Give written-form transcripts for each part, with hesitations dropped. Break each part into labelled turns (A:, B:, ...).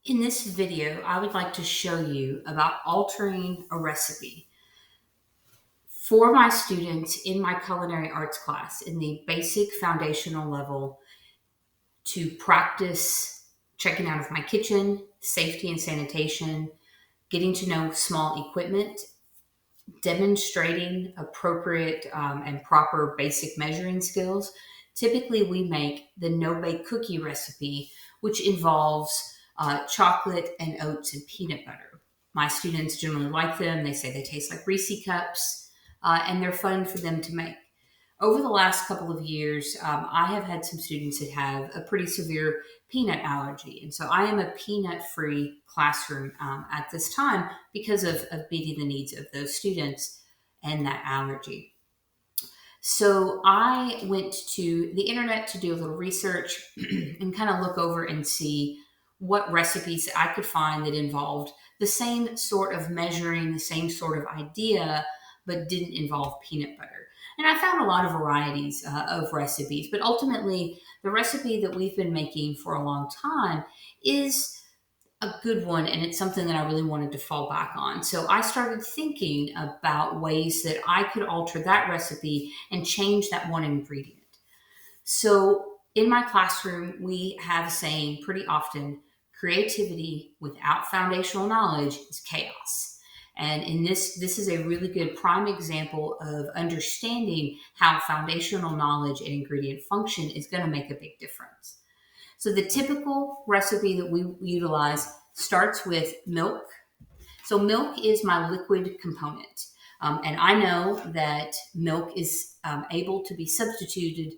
A: In this video, I would like to show you about altering a recipe. For my students in my culinary arts class, in the basic foundational level, to practice checking out of my kitchen, safety and sanitation, getting to know small equipment, demonstrating appropriate and proper basic measuring skills. Typically, we make the no-bake cookie recipe, which involves chocolate and oats and peanut butter. My students generally like them. They say they taste like Reese cups, and they're fun for them to make. Over the last couple of years, I have had some students that have a pretty severe peanut allergy. And so I am a peanut free classroom at this time because of meeting the needs of those students and that allergy. So I went to the internet to do a little research and kind of look over and see what recipes I could find that involved the same sort of measuring, the same sort of idea, but didn't involve peanut butter. And I found a lot of varieties of recipes, but ultimately, the recipe that we've been making for a long time is a good one, and it's something that I really wanted to fall back on. So I started thinking about ways that I could alter that recipe and change that one ingredient. So in my classroom, we have a saying pretty often: creativity without foundational knowledge is chaos. And in this is a really good prime example of understanding how foundational knowledge and ingredient function is going to make a big difference. So the typical recipe that we utilize starts with milk. So milk is my liquid component. And I know that milk is able to be substituted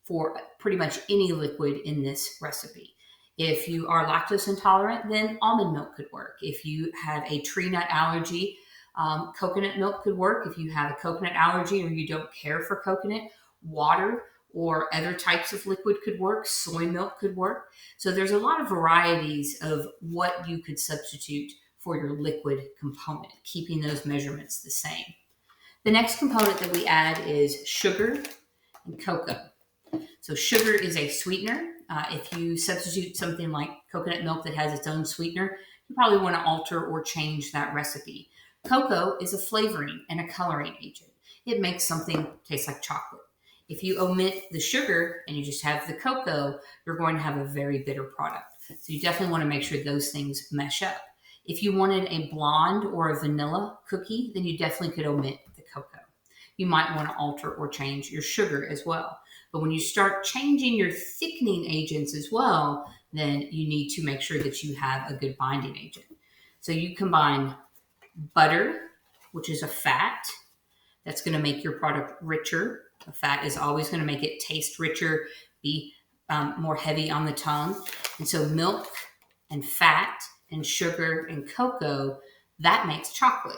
A: for pretty much any liquid in this recipe. If you are lactose intolerant, then almond milk could work. If you have a tree nut allergy, coconut milk could work. If you have a coconut allergy or you don't care for coconut, water or other types of liquid could work. Soy milk could work. So there's a lot of varieties of what you could substitute for your liquid component, keeping those measurements the same. The next component that we add is sugar and cocoa. So sugar is a sweetener. If you substitute something like coconut milk that has its own sweetener, you probably want to alter or change that recipe. Cocoa is a flavoring and a coloring agent. It makes something taste like chocolate. If you omit the sugar and you just have the cocoa, you're going to have a very bitter product. So you definitely want to make sure those things mesh up. If you wanted a blonde or a vanilla cookie, then you definitely could omit the cocoa. You might want to alter or change your sugar as well. But when you start changing your thickening agents as well, then you need to make sure that you have a good binding agent. So you combine butter, which is a fat, that's going to make your product richer. A fat is always going to make it taste richer, be more heavy on the tongue. And so milk and fat and sugar and cocoa, that makes chocolate.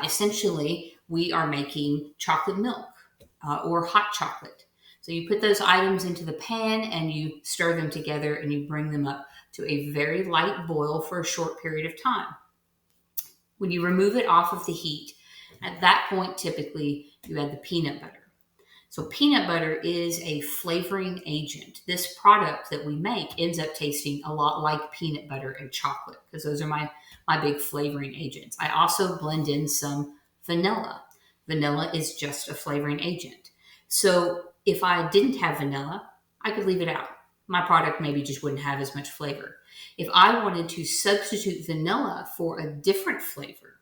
A: Essentially, we are making chocolate milk or hot chocolate. So you put those items into the pan and you stir them together and you bring them up to a very light boil for a short period of time. When you remove it off of the heat, at that point, typically, you add the peanut butter. So peanut butter is a flavoring agent. This product that we make ends up tasting a lot like peanut butter and chocolate because those are my big flavoring agents. I also blend in some vanilla. Vanilla is just a flavoring agent. So if I didn't have vanilla, I could leave it out. My product maybe just wouldn't have as much flavor. If I wanted to substitute vanilla for a different flavor,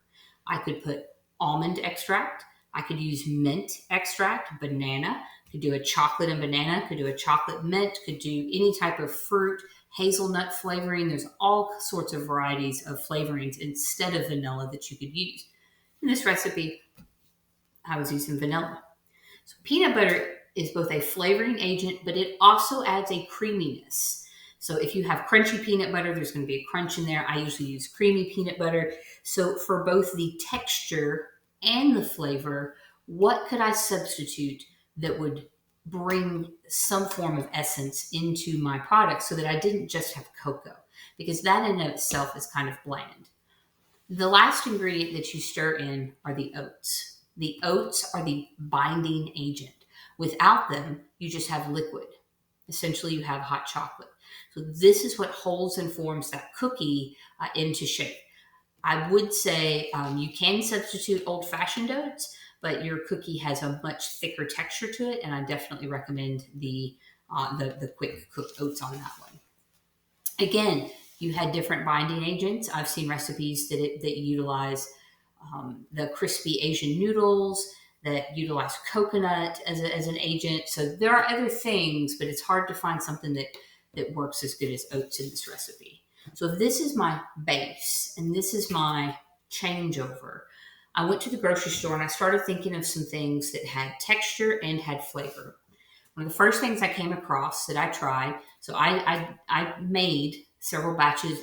A: I could put almond extract. I could use mint extract, banana, could do a chocolate and banana, could do a chocolate mint, could do any type of fruit, hazelnut flavoring. There's all sorts of varieties of flavorings instead of vanilla that you could use. In this recipe, I was using vanilla. So peanut butter is both a flavoring agent, but it also adds a creaminess. So if you have crunchy peanut butter, there's going to be a crunch in there. I usually use creamy peanut butter. So for both the texture and the flavor, what could I substitute that would bring some form of essence into my product so that I didn't just have cocoa? Because that in itself is kind of bland. The last ingredient that you stir in are the oats. The oats are the binding agent. Without them, you just have liquid. Essentially, you have hot chocolate. So this is what holds and forms that cookie into shape. I would say you can substitute old-fashioned oats, but your cookie has a much thicker texture to it, and I definitely recommend the quick cooked oats on that one. Again, you had different binding agents. I've seen recipes that utilize the crispy Asian noodles, that utilize coconut as an agent. So there are other things, but it's hard to find something that works as good as oats in this recipe. So this is my base, and this is my changeover. I went to the grocery store and I started thinking of some things that had texture and had flavor. One of the first things I came across that I tried, so I made several batches,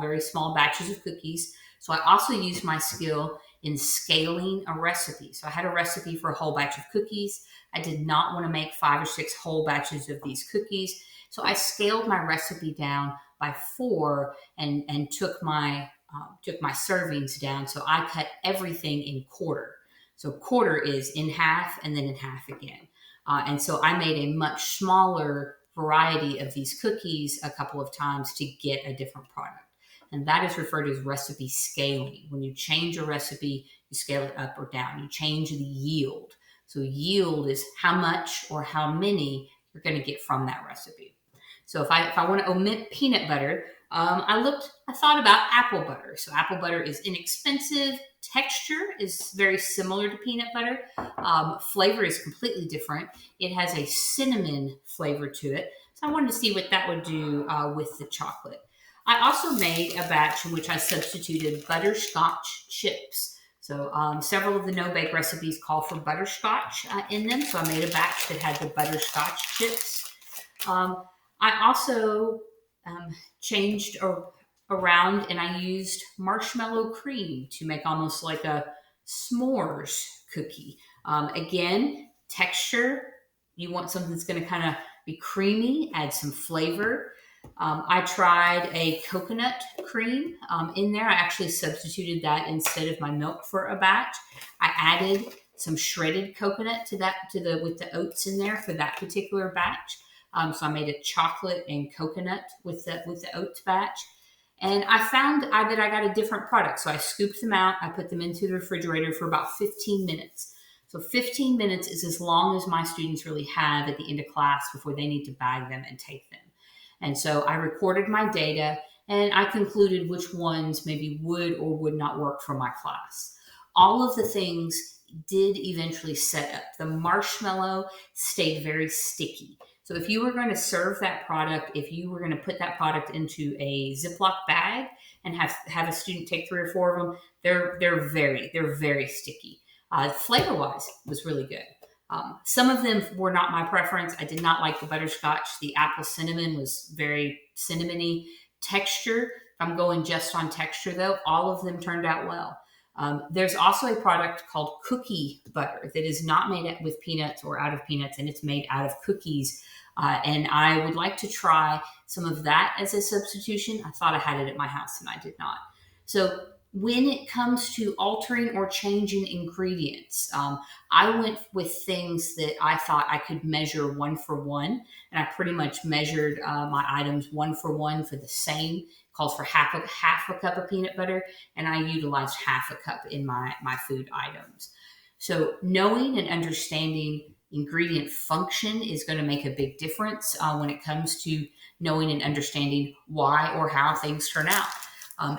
A: very small batches of cookies. So I also used my skill in scaling a recipe. So I had a recipe for a whole batch of cookies. I did not want to make 5 or 6 whole batches of these cookies. So I scaled my recipe down by 4 and took my servings down. So I cut everything in quarter. So quarter is in half and then in half again. And so I made a much smaller variety of these cookies a couple of times to get a different product. And that is referred to as recipe scaling. When you change a recipe, you scale it up or down. You change the yield. So yield is how much or how many you're going to get from that recipe. So if I want to omit peanut butter, I thought about apple butter. So apple butter is inexpensive. Texture is very similar to peanut butter. Flavor is completely different. It has a cinnamon flavor to it. So I wanted to see what that would do with the chocolate. I also made a batch in which I substituted butterscotch chips. So several of the no-bake recipes call for butterscotch in them. So I made a batch that had the butterscotch chips. I also changed around and I used marshmallow cream to make almost like a s'mores cookie. Again, texture, you want something that's going to kind of be creamy, add some flavor. I tried a coconut cream in there. I actually substituted that instead of my milk for a batch. I added some shredded coconut with the oats in there for that particular batch. So I made a chocolate and coconut with the oats batch. And I found that I got a different product. So I scooped them out. I put them into the refrigerator for about 15 minutes. So 15 minutes is as long as my students really have at the end of class before they need to bag them and take them. And so I recorded my data and I concluded which ones maybe would or would not work for my class. All of the things did eventually set up. The marshmallow stayed very sticky. So if you were going to serve that product, if you were going to put that product into a Ziploc bag and have a student take 3 or 4 of them, they're very sticky. Flavor-wise, was really good. Some of them were not my preference. I did not like the butterscotch. The apple cinnamon was very cinnamony. Texture, if I'm going just on texture though, all of them turned out well. There's also a product called cookie butter that is not made with peanuts or out of peanuts, and it's made out of cookies. And I would like to try some of that as a substitution. I thought I had it at my house and I did not. So when it comes to altering or changing ingredients, I went with things that I thought I could measure 1 for 1. And I pretty much measured my items 1 for 1 for the same. It calls for half a cup of peanut butter, and I utilized half a cup in my food items. So knowing and understanding ingredient function is going to make a big difference when it comes to knowing and understanding why or how things turn out.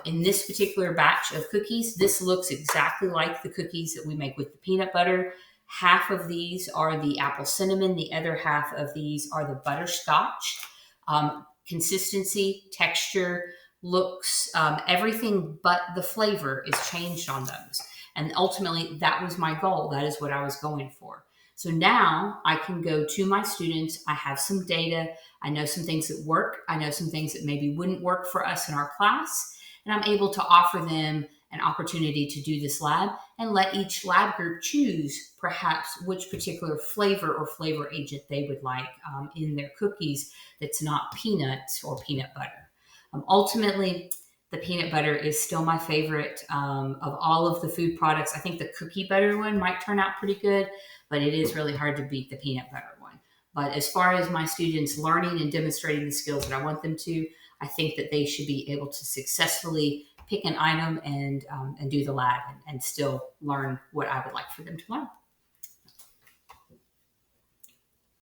A: In this particular batch of cookies, this looks exactly like the cookies that we make with the peanut butter. Half of these are the apple cinnamon. The other half of these are the butterscotch. Consistency, texture, looks, everything but the flavor is changed on those. And ultimately, that was my goal. That is what I was going for. So now I can go to my students. I have some data. I know some things that work. I know some things that maybe wouldn't work for us in our class. And I'm able to offer them an opportunity to do this lab and let each lab group choose perhaps which particular flavor or flavor agent they would like in their cookies that's not peanuts or peanut butter. Ultimately, the peanut butter is still my favorite of all of the food products. I think the cookie butter one might turn out pretty good, but it is really hard to beat the peanut butter one. But as far as my students learning and demonstrating the skills that I want them to, I think that they should be able to successfully pick an item and do the lab and still learn what I would like for them to learn.